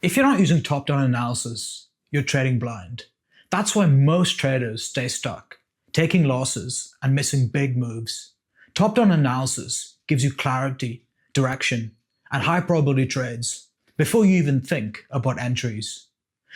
If you're not using top-down analysis, you're trading blind. That's why most traders stay stuck, taking losses and missing big moves. Top-down analysis gives you clarity, direction, and high probability trades before you even think about entries.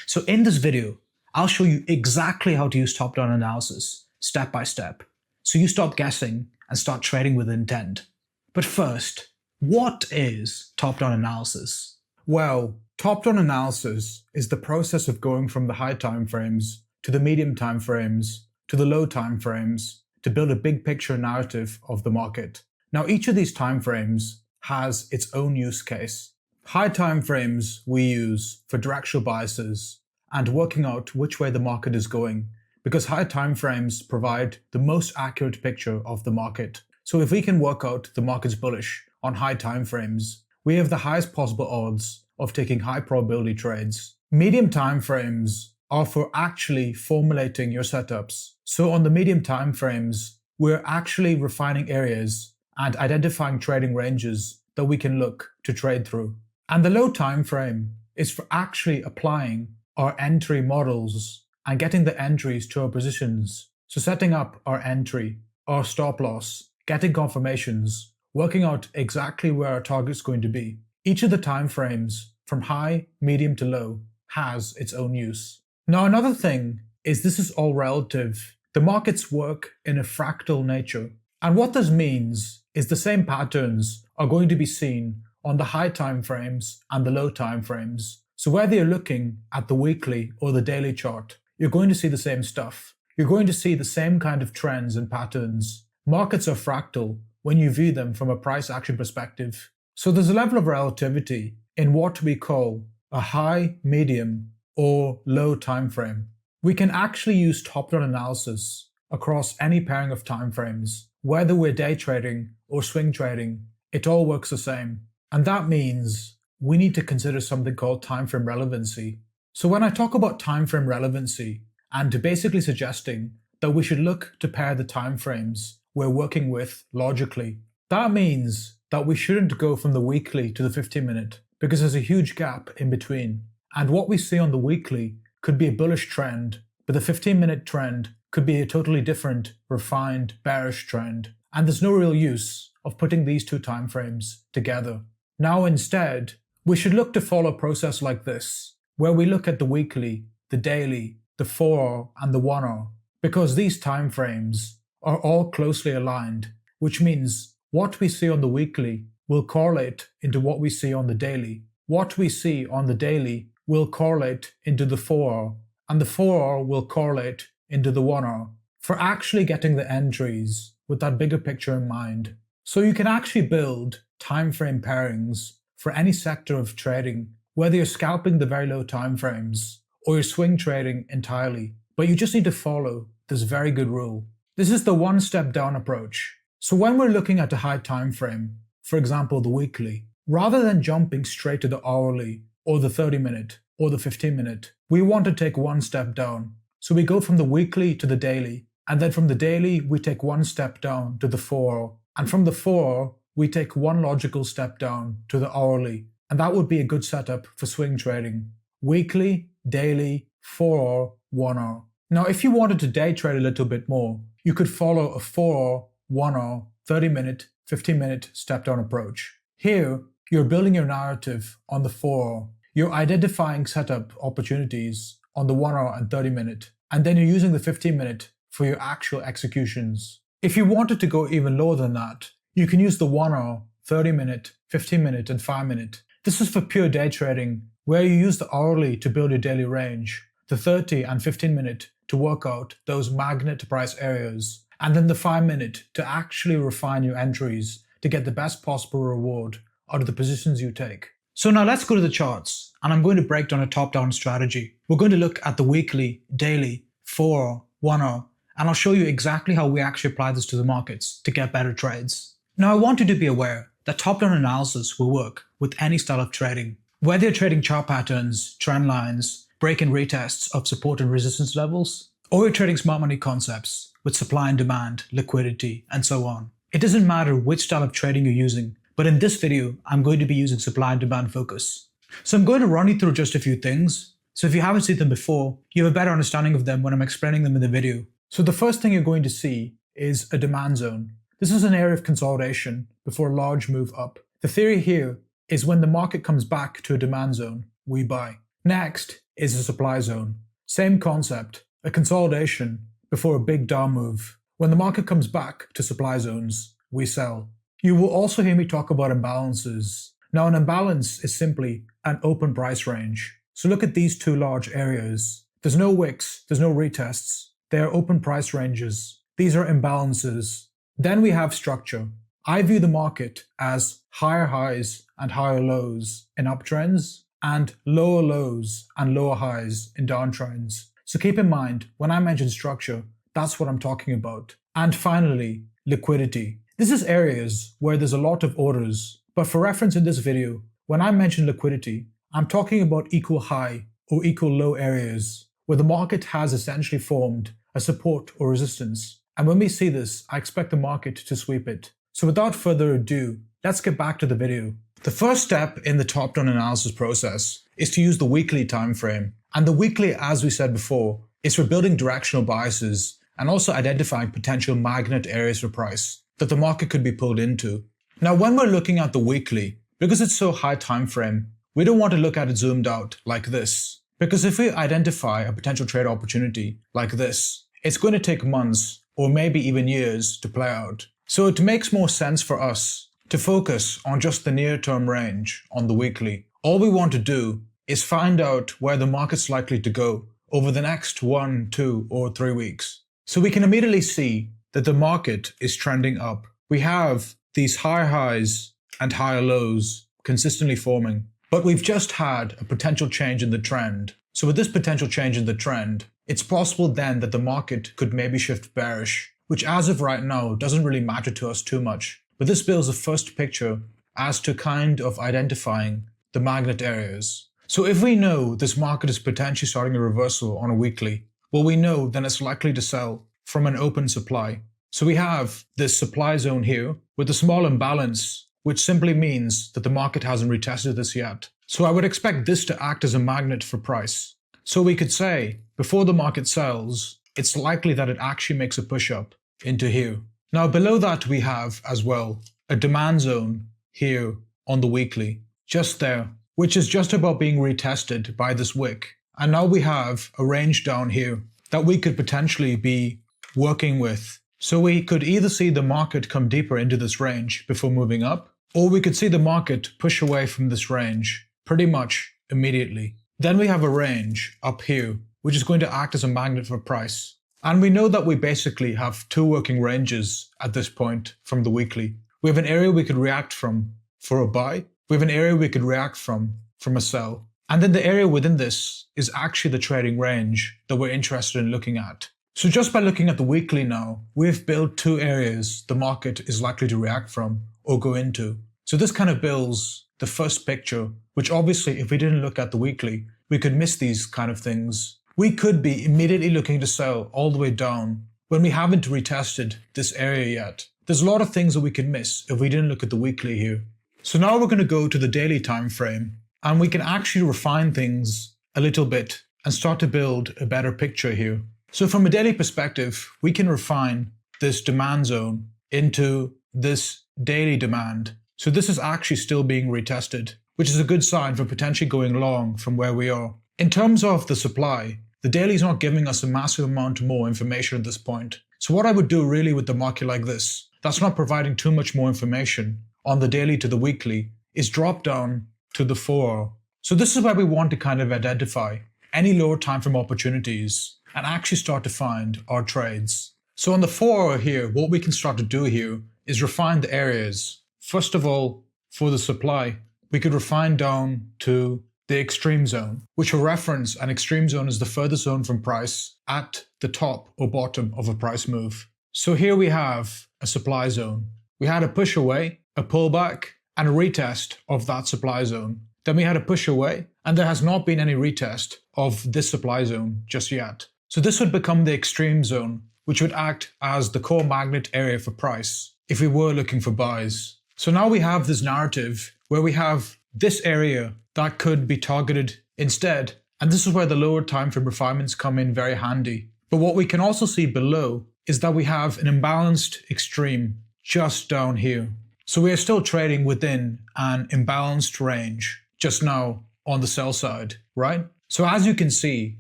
So in this video, I'll show you exactly how to use top-down analysis step by step, so you stop guessing and start trading with intent. But first, what is top-down analysis? Well, top-down analysis is the process of going from the high timeframes to the medium timeframes to the low timeframes to build a big picture narrative of the market. Now, each of these timeframes has its own use case. High timeframes we use for directional biases and working out which way the market is going, because high timeframes provide the most accurate picture of the market. So if we can work out the market's bullish on high timeframes, we have the highest possible odds of taking high probability trades. Medium timeframes are for actually formulating your setups. So on the medium timeframes, we're actually refining areas and identifying trading ranges that we can look to trade through. And the low timeframe is for actually applying our entry models and getting the entries to our positions. So setting up our entry, our stop loss, getting confirmations, working out exactly where our target's going to be. Each of the timeframes from high, medium to low has its own use. Now, another thing is this is all relative. The markets work in a fractal nature. And what this means is the same patterns are going to be seen on the high timeframes and the low timeframes. So whether you're looking at the weekly or the daily chart, you're going to see the same stuff. You're going to see the same kind of trends and patterns. Markets are fractal when you view them from a price action perspective. So there's a level of relativity in what we call a high, medium, or low time frame. We can actually use top-down analysis across any pairing of timeframes. Whether we're day trading or swing trading, it all works the same. And that means we need to consider something called timeframe relevancy. So when I talk about timeframe relevancy, and basically suggesting that we should look to pair the timeframes we're working with logically, that means that we shouldn't go from the weekly to the 15-minute because there's a huge gap in between. And what we see on the weekly could be a bullish trend, but the 15-minute trend could be a totally different, refined, bearish trend. And there's no real use of putting these two timeframes together. Now instead, we should look to follow a process like this, where we look at the weekly, the daily, the 4-hour, and the 1-hour, because these timeframes are all closely aligned, which means what we see on the weekly will correlate into what we see on the daily. What we see on the daily will correlate into the 4-hour, and the 4-hour will correlate into the 1-hour, for actually getting the entries with that bigger picture in mind. So you can actually build timeframe pairings for any sector of trading, whether you're scalping the very low timeframes or you're swing trading entirely. But you just need to follow this very good rule. This is the one step down approach. So when we're looking at a high time frame, for example the weekly, rather than jumping straight to the hourly or the 30-minute or the 15-minute, we want to take one step down. So we go from the weekly to the daily, and then from the daily we take one step down to the 4-hour, and from the 4-hour we take one logical step down to the hourly. And that would be a good setup for swing trading. Weekly, daily, 4-hour, 1-hour. Now if you wanted to day trade a little bit more, you could follow a 4-hour, 1-hour, 30-minute, 15-minute step down approach. Here, you're building your narrative on the 4-hour. You're identifying setup opportunities on the 1-hour and 30-minute, and then you're using the 15-minute for your actual executions. If you wanted to go even lower than that, you can use the 1-hour, 30-minute, 15-minute, and 5-minute. This is for pure day trading, where you use the hourly to build your daily range, the 30 and 15-minute to work out those magnet price areas, and then the 5-minute to actually refine your entries to get the best possible reward out of the positions you take. So now let's go to the charts, and I'm going to break down a top-down strategy. We're going to look at the weekly, daily, 4-hour, 1-hour, and I'll show you exactly how we actually apply this to the markets to get better trades. Now I want you to be aware that top-down analysis will work with any style of trading. Whether you're trading chart patterns, trend lines, break and retests of support and resistance levels, or you're trading smart money concepts with supply and demand, liquidity, and so on. It doesn't matter which style of trading you're using, but in this video, I'm going to be using supply and demand focus. So I'm going to run you through just a few things. So if you haven't seen them before, you have a better understanding of them when I'm explaining them in the video. So the first thing you're going to see is a demand zone. This is an area of consolidation before a large move up. The theory here is when the market comes back to a demand zone, we buy. Next is a supply zone. Same concept, a consolidation before a big down move. When the market comes back to supply zones, we sell. You will also hear me talk about imbalances. Now, an imbalance is simply an open price range. So look at these two large areas. There's no wicks, there's no retests. They are open price ranges. These are imbalances. Then we have structure. I view the market as higher highs and higher lows in uptrends and lower lows and lower highs in downtrends. So keep in mind, when I mention structure, that's what I'm talking about. And finally, liquidity. This is areas where there's a lot of orders, but for reference in this video, when I mention liquidity, I'm talking about equal high or equal low areas where the market has essentially formed a support or resistance. And when we see this, I expect the market to sweep it. So without further ado, let's get back to the video. The first step in the top-down analysis process is to use the weekly time frame. And the weekly, as we said before, is for building directional biases and also identifying potential magnet areas for price that the market could be pulled into. Now, when we're looking at the weekly, because it's so high time frame, we don't want to look at it zoomed out like this. Because if we identify a potential trade opportunity like this, it's going to take months or maybe even years to play out. So it makes more sense for us to focus on just the near-term range on the weekly. All we want to do is find out where the market's likely to go over the next 1, 2, or 3 weeks. So we can immediately see that the market is trending up. We have these higher highs and higher lows consistently forming, but we've just had a potential change in the trend. So with this potential change in the trend, it's possible then that the market could maybe shift bearish, which as of right now doesn't really matter to us too much. But this builds a first picture as to kind of identifying the magnet areas. So if we know this market is potentially starting a reversal on a weekly, well, we know then it's likely to sell from an open supply. So we have this supply zone here with a small imbalance, which simply means that the market hasn't retested this yet. So I would expect this to act as a magnet for price. So we could say, before the market sells, it's likely that it actually makes a push up into here. Now below that we have as well a demand zone here on the weekly, just there, which is just about being retested by this wick. And now we have a range down here that we could potentially be working with. So we could either see the market come deeper into this range before moving up, or we could see the market push away from this range pretty much immediately. Then we have a range up here, which is going to act as a magnet for price. And we know that we basically have two working ranges at this point from the weekly. We have an area we could react from for a buy. We have an area we could react from a sell. And then the area within this is actually the trading range that we're interested in looking at. So just by looking at the weekly now, we've built two areas the market is likely to react from or go into. So this kind of builds the first picture, which obviously if we didn't look at the weekly, we could miss these kind of things. We could be immediately looking to sell all the way down when we haven't retested this area yet. There's a lot of things that we could miss if we didn't look at the weekly here. So now we're going to go to the daily time frame and we can actually refine things a little bit and start to build a better picture here. So from a daily perspective, we can refine this demand zone into this daily demand. So this is actually still being retested, which is a good sign for potentially going long from where we are. In terms of the supply, the daily is not giving us a massive amount more information at this point. So what I would do really with the market like this, that's not providing too much more information on the daily to the weekly, is drop down to the 4-hour. So this is where we want to kind of identify any lower time frame opportunities and actually start to find our trades. So on the 4-hour here, what we can start to do here is refine the areas. First of all, for the supply, we could refine down to the extreme zone, which for reference, an extreme zone is the furthest zone from price at the top or bottom of a price move. So here we have a supply zone. We had a push away, a pullback, and a retest of that supply zone. Then we had a push away, and there has not been any retest of this supply zone just yet. So this would become the extreme zone, which would act as the core magnet area for price if we were looking for buys. So now we have this narrative where we have this area that could be targeted instead. And this is where the lower time frame refinements come in very handy. But what we can also see below is that we have an imbalanced extreme just down here. So we are still trading within an imbalanced range just now on the sell side, right? So as you can see,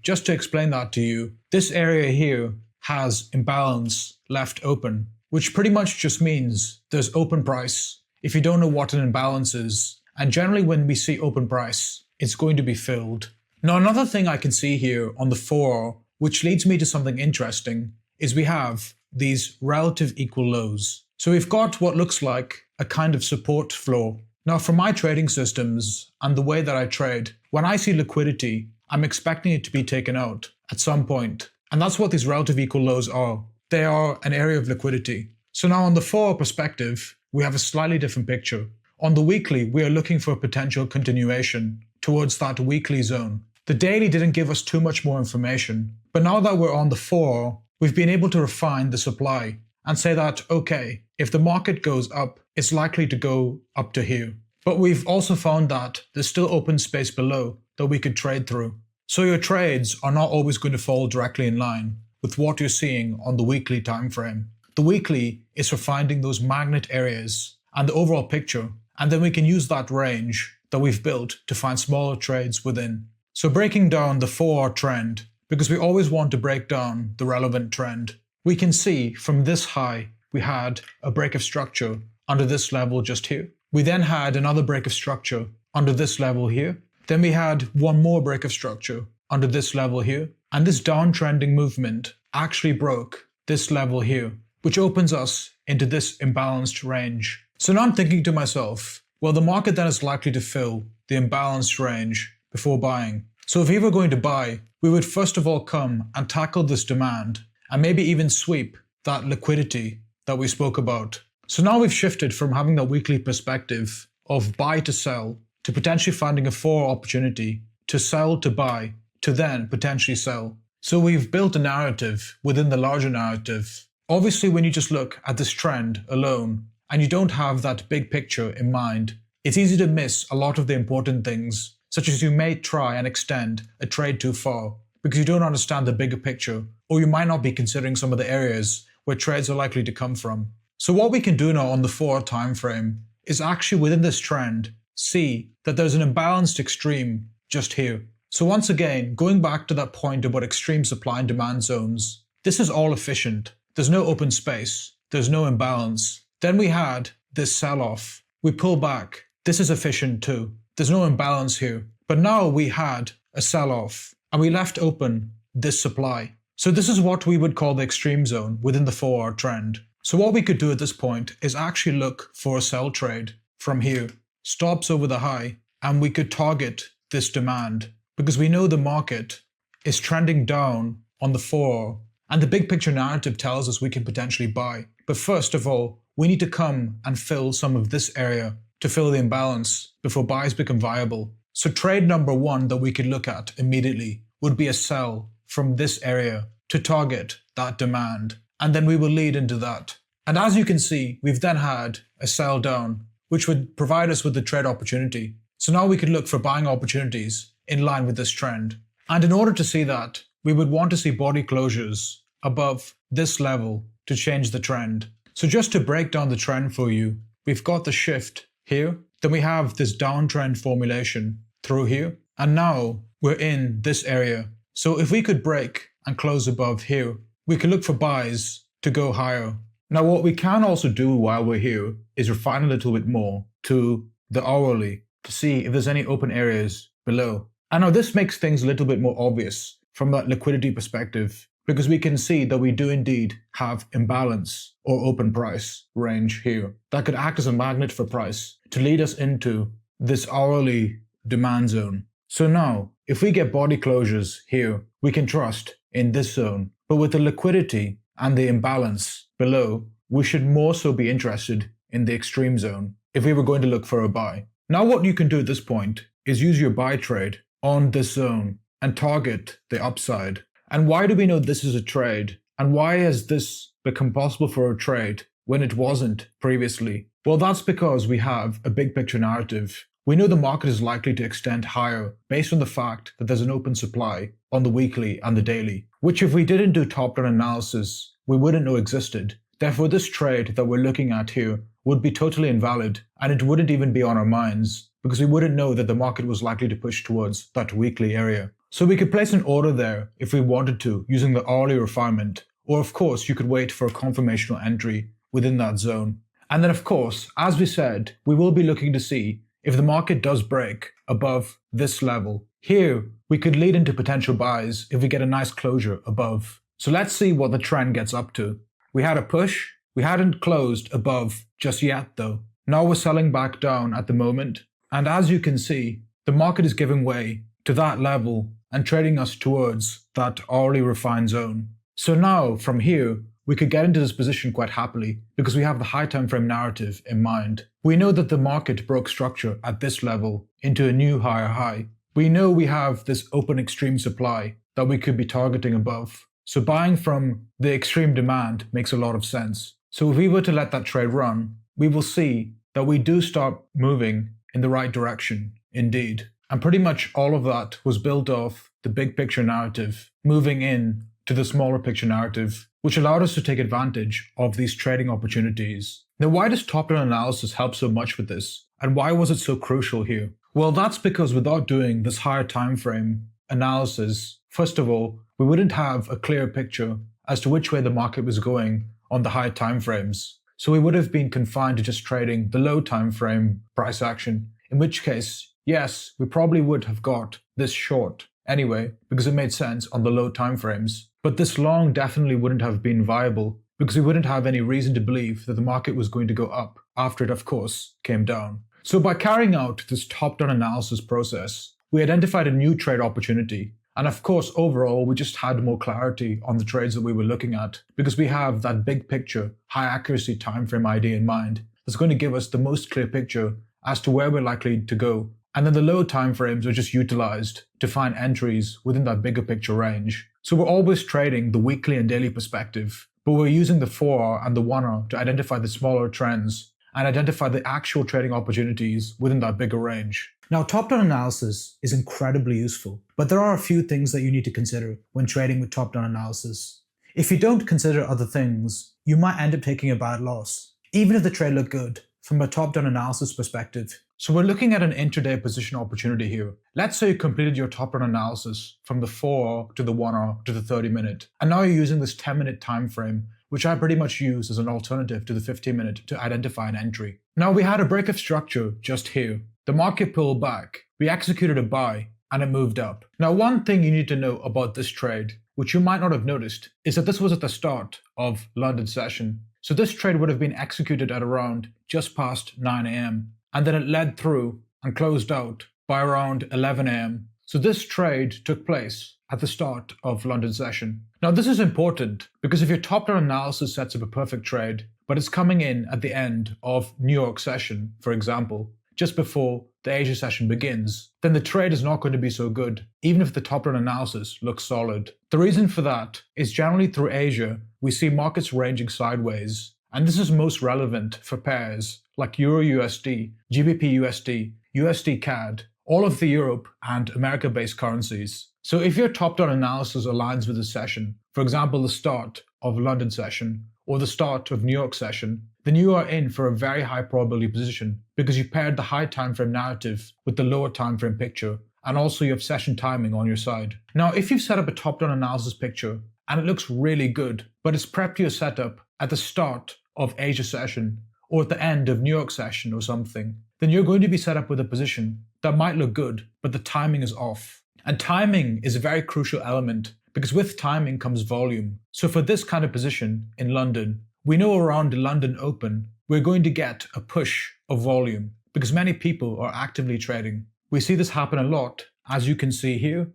just to explain that to you, this area here has imbalance left open, which pretty much just means there's open price. If you don't know what an imbalance is, and generally when we see open price, it's going to be filled. Now another thing I can see here on the 4, which leads me to something interesting, is we have these relative equal lows. So we've got what looks like a kind of support floor. Now for my trading systems and the way that I trade, when I see liquidity, I'm expecting it to be taken out at some point. And that's what these relative equal lows are. They are an area of liquidity. So now on the 4 perspective, we have a slightly different picture. On the weekly, we are looking for a potential continuation towards that weekly zone. The daily didn't give us too much more information, but now that we're on the 4, we've been able to refine the supply and say that, okay, if the market goes up, it's likely to go up to here. But we've also found that there's still open space below that we could trade through. So your trades are not always going to fall directly in line with what you're seeing on the weekly time frame. The weekly is for finding those magnet areas and the overall picture, and then we can use that range that we've built to find smaller trades within. So breaking down the 4-hour trend, because we always want to break down the relevant trend, we can see from this high, we had a break of structure under this level just here. We then had another break of structure under this level here. Then we had one more break of structure under this level here. And this downtrending movement actually broke this level here, which opens us into this imbalanced range. So now I'm thinking to myself, well, the market then is likely to fill the imbalanced range before buying. So if we were going to buy, we would first of all come and tackle this demand and maybe even sweep that liquidity that we spoke about. So now we've shifted from having that weekly perspective of buy to sell to potentially finding a 4 opportunity to sell to buy to then potentially sell. So we've built a narrative within the larger narrative. Obviously, when you just look at this trend alone and you don't have that big picture in mind, it's easy to miss a lot of the important things, such as you may try and extend a trade too far because you don't understand the bigger picture, or you might not be considering some of the areas where trades are likely to come from. So what we can do now on the 4 time frame is actually within this trend, see that there's an imbalanced extreme just here. So once again, going back to that point about extreme supply and demand zones, this is all efficient. There's no open space. There's no imbalance. Then we had this sell-off. We pull back. This is efficient too. There's no imbalance here. But now we had a sell-off and we left open this supply. So this is what we would call the extreme zone within the 4-hour trend. So what we could do at this point is actually look for a sell trade from here, stops over the high, and we could target this demand because we know the market is trending down on the 4-hour and the big picture narrative tells us we can potentially buy. But first of all, we need to come and fill some of this area to fill the imbalance before buys become viable. So trade number 1 that we could look at immediately would be a sell from this area to target that demand. And then we will lead into that. And as you can see, we've then had a sell down, which would provide us with the trade opportunity. So now we could look for buying opportunities in line with this trend. And in order to see that, we would want to see body closures above this level to change the trend. So just to break down the trend for you, we've got the shift here, then we have this downtrend formulation through here, and now we're in this area. So if we could break and close above here, we could look for buys to go higher. Now what we can also do while we're here is refine a little bit more to the hourly to see if there's any open areas below. And now this makes things a little bit more obvious from that liquidity perspective, because we can see that we do indeed have imbalance or open price range here that could act as a magnet for price to lead us into this hourly demand zone. So now, if we get body closures here, we can trust in this zone. But with the liquidity and the imbalance below, we should more so be interested in the extreme zone if we were going to look for a buy. Now what you can do at this point is use your buy trade on this zone and target the upside. And why do we know this is a trade? And why has this become possible for a trade when it wasn't previously? Well, that's because we have a big picture narrative we know the market is likely to extend higher based on the fact that there's an open supply on the weekly and the daily, which if we didn't do top-down analysis, we wouldn't know existed. Therefore, this trade that we're looking at here would be totally invalid, and it wouldn't even be on our minds, because we wouldn't know that the market was likely to push towards that weekly area. So we could place an order there if we wanted to, using the hourly refinement, or of course you could wait for a confirmational entry within that zone. And then of course, as we said, we will be looking to see if the market does break above this level. Here, we could lead into potential buys if we get a nice closure above. So let's see what the trend gets up to. We had a push. We hadn't closed above just yet though. Now we're selling back down at the moment. And as you can see, the market is giving way to that level and trading us towards that hourly refined zone. So now from here, we could get into this position quite happily because we have the high time frame narrative in mind. We know that the market broke structure at this level into a new higher high. We know we have this open extreme supply that we could be targeting above. So buying from the extreme demand makes a lot of sense. So if we were to let that trade run, we will see that we do start moving in the right direction indeed. And pretty much all of that was built off the big picture narrative, moving in to the smaller picture narrative, which allowed us to take advantage of these trading opportunities. Now, why does top-down analysis help so much with this? And why was it so crucial here? Well, that's because without doing this higher time frame analysis, first of all, we wouldn't have a clear picture as to which way the market was going on the higher time frames. So we would have been confined to just trading the low time frame price action, in which case, yes, we probably would have got this short anyway, because it made sense on the low time frames. But this long definitely wouldn't have been viable because we wouldn't have any reason to believe that the market was going to go up after it, of course, came down. So by carrying out this top-down analysis process, we identified a new trade opportunity. And of course, overall, we just had more clarity on the trades that we were looking at because we have that big picture, high accuracy time frame idea in mind that's going to give us the most clear picture as to where we're likely to go. And then the low time frames are just utilized to find entries within that bigger picture range. So we're always trading the weekly and daily perspective, but we're using the 4-hour and the 1-hour to identify the smaller trends and identify the actual trading opportunities within that bigger range. Now, top-down analysis is incredibly useful, but there are a few things that you need to consider when trading with top-down analysis. If you don't consider other things, you might end up taking a bad loss, even if the trade looked good from a top-down analysis perspective. So we're looking at an intraday position opportunity here. Let's say you completed your top-down analysis from the 4-hour to the 1-hour to the 30-minute, and now you're using this 10-minute time frame, which I pretty much use as an alternative to the 15-minute to identify an entry. Now we had a break of structure just here. The market pulled back, we executed a buy, and it moved up. Now one thing you need to know about this trade, which you might not have noticed, is that this was at the start of London session. So this trade would have been executed at around just past 9 a.m. and then it led through and closed out by around 11 a.m. So this trade took place at the start of London session. Now this is important because if your top-down analysis sets up a perfect trade, but it's coming in at the end of New York session, for example, just before the Asia session begins, then the trade is not going to be so good, even if the top-down analysis looks solid. The reason for that is generally through Asia, we see markets ranging sideways, and this is most relevant for pairs like Euro USD, GBP USD, USD CAD, all of the Europe and America-based currencies. So if your top-down analysis aligns with the session, for example, the start of London session or the start of New York session, then you are in for a very high probability position because you paired the high timeframe narrative with the lower timeframe picture, and also you have session timing on your side. Now, if you've set up a top-down analysis picture and it looks really good, but it's prepped your setup at the start of Asia session or at the end of New York session or something, then you're going to be set up with a position that might look good, but the timing is off. And timing is a very crucial element because with timing comes volume. So for this kind of position in London, we know around the London Open, we're going to get a push of volume because many people are actively trading. We see this happen a lot, as you can see here.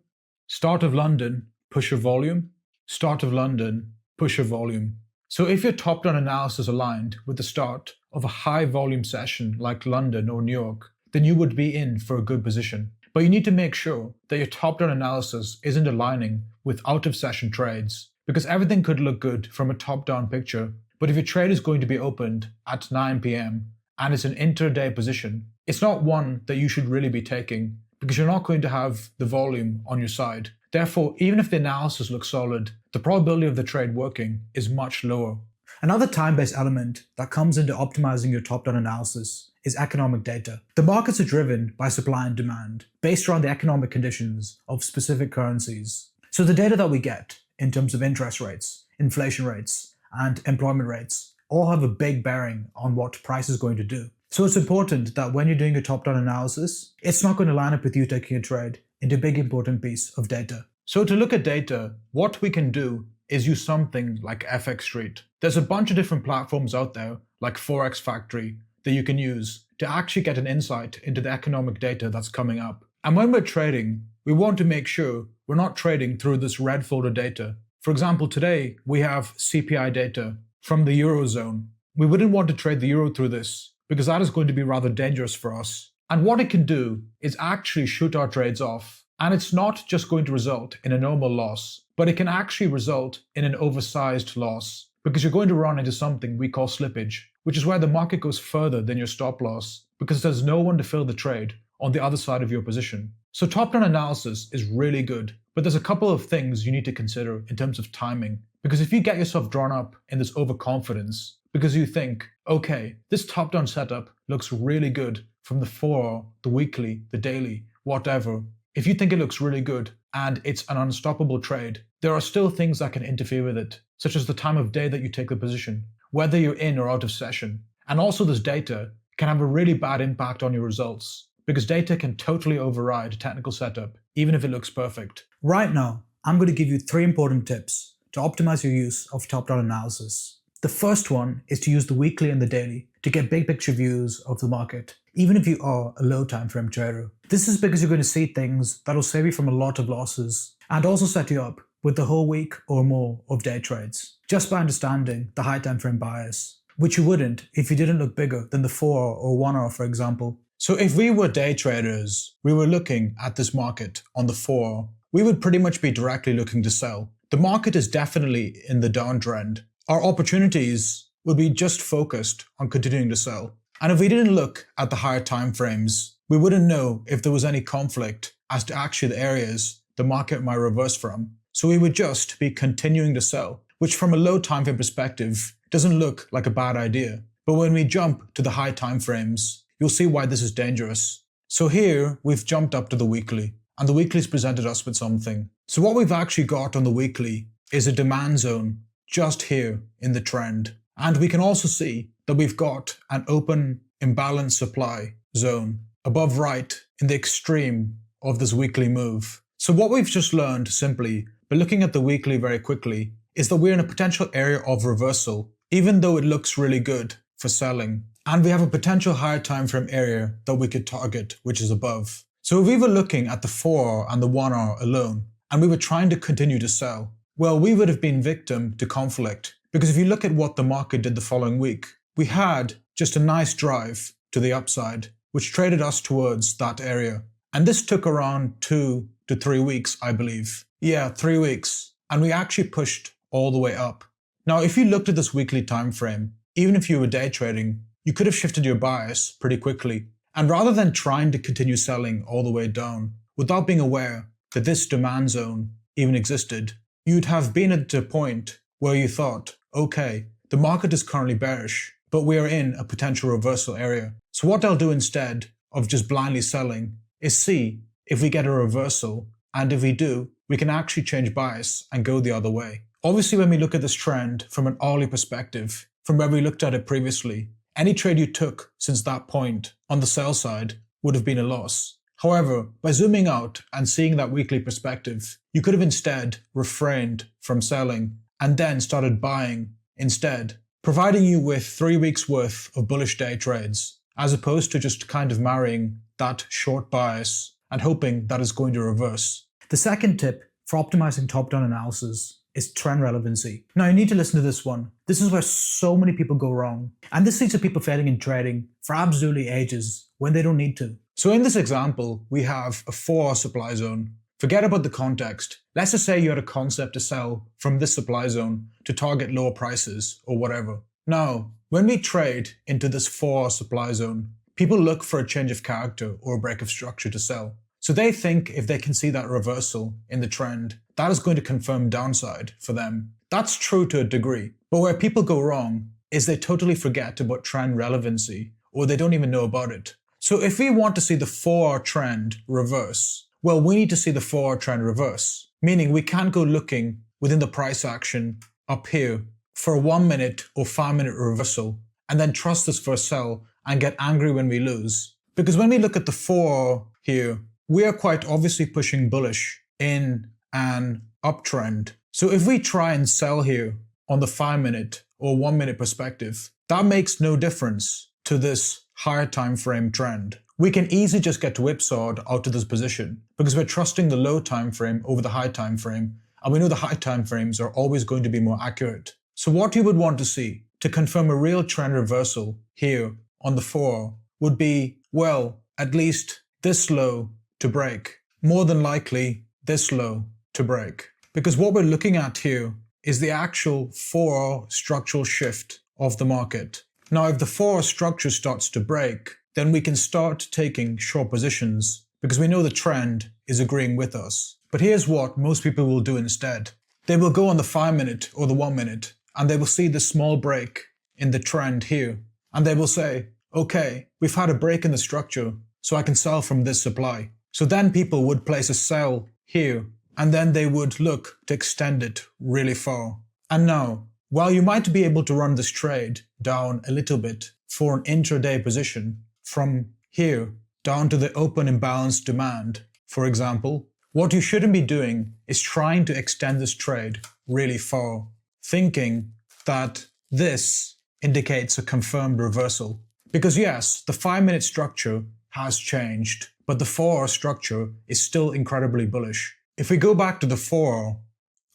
Start of London, push of volume. Start of London, push of volume. So if your top-down analysis aligned with the start of a high volume session like London or New York, then you would be in for a good position. But you need to make sure that your top-down analysis isn't aligning with out-of-session trades, because everything could look good from a top-down picture, but if your trade is going to be opened at 9 p.m. and it's an intraday position, it's not one that you should really be taking because you're not going to have the volume on your side. Therefore, even if the analysis looks solid, the probability of the trade working is much lower. Another time-based element that comes into optimizing your top-down analysis is economic data. The markets are driven by supply and demand, based around the economic conditions of specific currencies. So the data that we get in terms of interest rates, inflation rates, and employment rates all have a big bearing on what price is going to do. So it's important that when you're doing a top-down analysis, it's not going to line up with you taking a trade into a big important piece of data. So to look at data, what we can do is use something like FX Street. There's a bunch of different platforms out there, like Forex Factory, that you can use to actually get an insight into the economic data that's coming up. And when we're trading, we want to make sure we're not trading through this red folder data. For example, today we have CPI data from the Eurozone. We wouldn't want to trade the Euro through this because that is going to be rather dangerous for us. And what it can do is actually shoot our trades off. And it's not just going to result in a normal loss, but it can actually result in an oversized loss because you're going to run into something we call slippage, which is where the market goes further than your stop loss because there's no one to fill the trade on the other side of your position. So top-down analysis is really good, but there's a couple of things you need to consider in terms of timing. Because if you get yourself drawn up in this overconfidence because you think, okay, this top-down setup looks really good from the 4-hour, the weekly, the daily, whatever. If you think it looks really good and it's an unstoppable trade, there are still things that can interfere with it, such as the time of day that you take the position, whether you're in or out of session. And also this data can have a really bad impact on your results because data can totally override a technical setup, even if it looks perfect. Right now, I'm going to give you 3 important tips to optimize your use of top-down analysis. The first one is to use the weekly and the daily to get big picture views of the market, even if you are a low time frame trader. This is because you're going to see things that'll save you from a lot of losses and also set you up with the whole week or more of day trades, just by understanding the high time frame bias, which you wouldn't if you didn't look bigger than the 4-hour or 1-hour, for example. So if we were day traders, we were looking at this market on the 4-hour, we would pretty much be directly looking to sell. The market is definitely in the downtrend. Our opportunities would be just focused on continuing to sell. And if we didn't look at the higher time frames, we wouldn't know if there was any conflict as to actually the areas the market might reverse from. So we would just be continuing to sell, which from a low time frame perspective doesn't look like a bad idea. But when we jump to the high time frames, you'll see why this is dangerous. So here we've jumped up to the weekly, and the weekly's presented us with something. So what we've actually got on the weekly is a demand zone just here in the trend. And we can also see that we've got an open imbalanced supply zone above right in the extreme of this weekly move. So what we've just learned simply by looking at the weekly very quickly is that we're in a potential area of reversal, even though it looks really good for selling. And we have a potential higher time frame area that we could target, which is above. So if we were looking at the 4-hour and the 1-hour alone, and we were trying to continue to sell, well, we would have been victim to conflict. Because if you look at what the market did the following week, we had just a nice drive to the upside, which traded us towards that area. And this took around 2 to 3 weeks, I believe. Yeah, 3 weeks. And we actually pushed all the way up. Now, if you looked at this weekly time frame, even if you were day trading, you could have shifted your bias pretty quickly. And rather than trying to continue selling all the way down without being aware that this demand zone even existed, you'd have been at a point where you thought, okay, the market is currently bearish, but we are in a potential reversal area. So what I'll do instead of just blindly selling is see if we get a reversal, and if we do, we can actually change bias and go the other way. Obviously, when we look at this trend from an hourly perspective, from where we looked at it previously, any trade you took since that point on the sell side would have been a loss. However, by zooming out and seeing that weekly perspective, you could have instead refrained from selling and then started buying instead, providing you with 3 weeks worth of bullish day trades, as opposed to just kind of marrying that short bias and hoping that it's going to reverse. The second tip for optimizing top-down analysis is trend relevancy. Now you need to listen to this one. This is where so many people go wrong. And this leads to people failing in trading for absolutely ages when they don't need to. So in this example, we have a 4-hour supply zone. Forget about the context. Let's just say you had a concept to sell from this supply zone to target lower prices or whatever. Now, when we trade into this 4-hour supply zone, people look for a change of character or a break of structure to sell. So they think if they can see that reversal in the trend, that is going to confirm downside for them. That's true to a degree, but where people go wrong is they totally forget about trend relevancy, or they don't even know about it. So if we want to see the 4-hour trend reverse, well, we need to see the 4-hour trend reverse, meaning we can't go looking within the price action up here for a 1-minute or 5-minute reversal and then trust this for a sell and get angry when we lose. Because when we look at the 4-hour here, we are quite obviously pushing bullish in an uptrend. So if we try and sell here on the 5-minute or 1-minute perspective, that makes no difference to this higher time frame trend. We can easily just get whipsawed out of this position because we're trusting the low time frame over the high time frame, and we know the high time frames are always going to be more accurate. So what you would want to see to confirm a real trend reversal here on the 4 would be, well, at least this low to break. More than likely, this low to break. Because what we're looking at here is the actual 4-hour structural shift of the market. Now, if the 4-hour structure starts to break, then we can start taking short positions because we know the trend is agreeing with us. But here's what most people will do instead. They will go on the 5-minute or the 1-minute and they will see the small break in the trend here. And they will say, okay, we've had a break in the structure, so I can sell from this supply. So then people would place a sell here, and then they would look to extend it really far. And now, while you might be able to run this trade down a little bit for an intraday position from here down to the open imbalanced demand, for example, what you shouldn't be doing is trying to extend this trade really far, thinking that this indicates a confirmed reversal. Because yes, the 5-minute structure has changed, but the 4-hour structure is still incredibly bullish. If we go back to the 4-hour,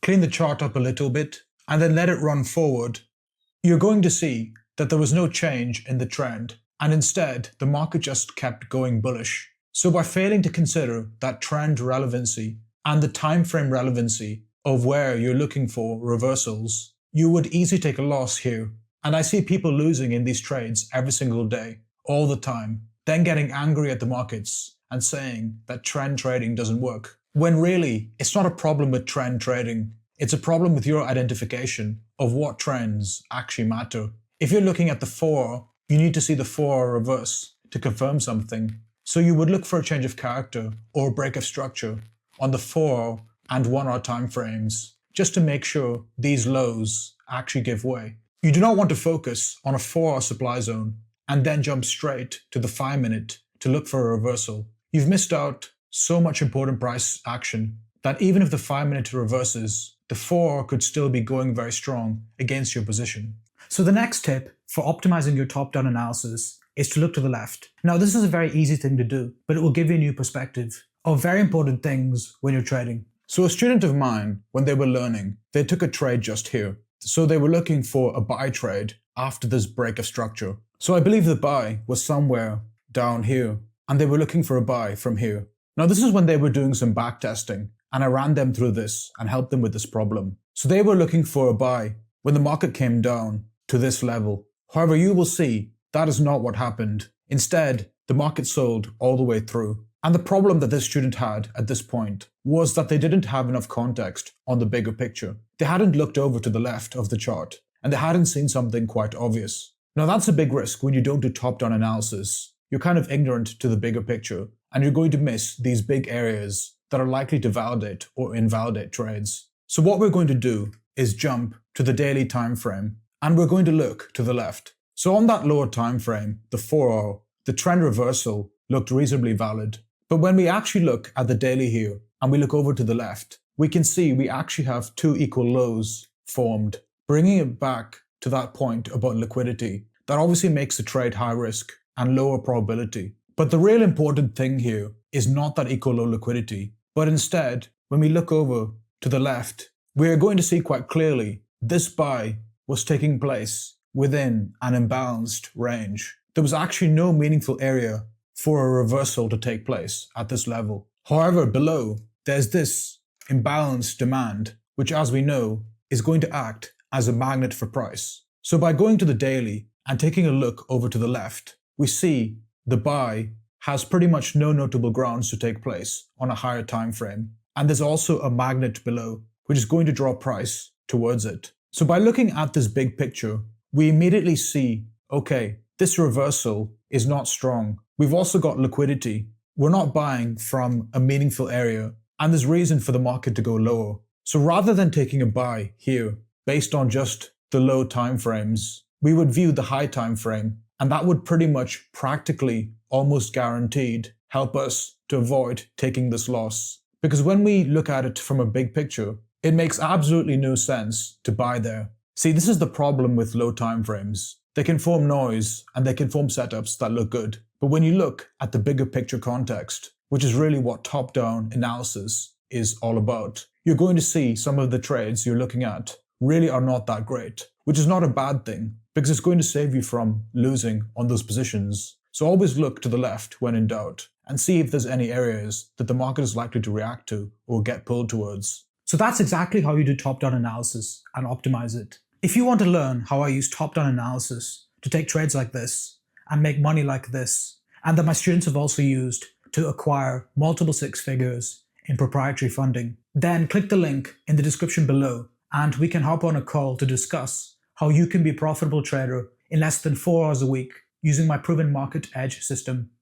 clean the chart up a little bit, and then let it run forward, you're going to see that there was no change in the trend, and instead, the market just kept going bullish. So by failing to consider that trend relevancy and the time frame relevancy of where you're looking for reversals, you would easily take a loss here. And I see people losing in these trades every single day, all the time, then getting angry at the markets and saying that trend trading doesn't work. When really, it's not a problem with trend trading. It's a problem with your identification of what trends actually matter. If you're looking at the 4, you need to see the 4 reverse to confirm something. So you would look for a change of character or a break of structure on the 4 and 1 hour time frames, just to make sure these lows actually give way. You do not want to focus on a 4-hour supply zone and then jump straight to the 5-minute to look for a reversal. You've missed out so much important price action that even if the 5-minute reverses, the 4 could still be going very strong against your position. So the next tip for optimizing your top-down analysis is to look to the left. Now, this is a very easy thing to do, but it will give you a new perspective of very important things when you're trading. So a student of mine, when they were learning, they took a trade just here. So they were looking for a buy trade after this break of structure. So I believe the buy was somewhere down here, and they were looking for a buy from here. Now this is when they were doing some back testing, and I ran them through this and helped them with this problem. So they were looking for a buy when the market came down to this level. However, you will see that is not what happened. Instead, the market sold all the way through. And the problem that this student had at this point was that they didn't have enough context on the bigger picture. They hadn't looked over to the left of the chart, and they hadn't seen something quite obvious. Now that's a big risk when you don't do top-down analysis. You're kind of ignorant to the bigger picture, and you're going to miss these big areas that are likely to validate or invalidate trades. So what we're going to do is jump to the daily time frame, and we're going to look to the left. So on that lower time frame, the 4-hour, the trend reversal looked reasonably valid. But when we actually look at the daily here, and we look over to the left, we can see we actually have 2 equal lows formed, bringing it back to that point about liquidity. That obviously makes the trade high risk and lower probability. But the real important thing here is not that equal low liquidity, but instead, when we look over to the left, we are going to see quite clearly this buy was taking place within an imbalanced range. There was actually no meaningful area for a reversal to take place at this level. However, below, there's this imbalanced demand, which as we know, is going to act as a magnet for price. So by going to the daily and taking a look over to the left, we see the buy has pretty much no notable grounds to take place on a higher time frame. And there's also a magnet below, which is going to draw price towards it. So by looking at this big picture, we immediately see, okay, this reversal is not strong. We've also got liquidity. We're not buying from a meaningful area, and there's reason for the market to go lower. So rather than taking a buy here based on just the low time frames, we would view the high time frame, and that would pretty much practically almost guaranteed help us to avoid taking this loss. Because when we look at it from a big picture, it makes absolutely no sense to buy there. See, this is the problem with low time frames. They can form noise and they can form setups that look good. But when you look at the bigger picture context, which is really what top-down analysis is all about, you're going to see some of the trades you're looking at really are not that great, which is not a bad thing because it's going to save you from losing on those positions. So always look to the left when in doubt and see if there's any areas that the market is likely to react to or get pulled towards. So that's exactly how you do top-down analysis and optimize it. If you want to learn how I use top-down analysis to take trades like this and make money like this, and that my students have also used to acquire multiple six figures in proprietary funding, then click the link in the description below and we can hop on a call to discuss how you can be a profitable trader in less than 4 hours a week using my proven market edge system.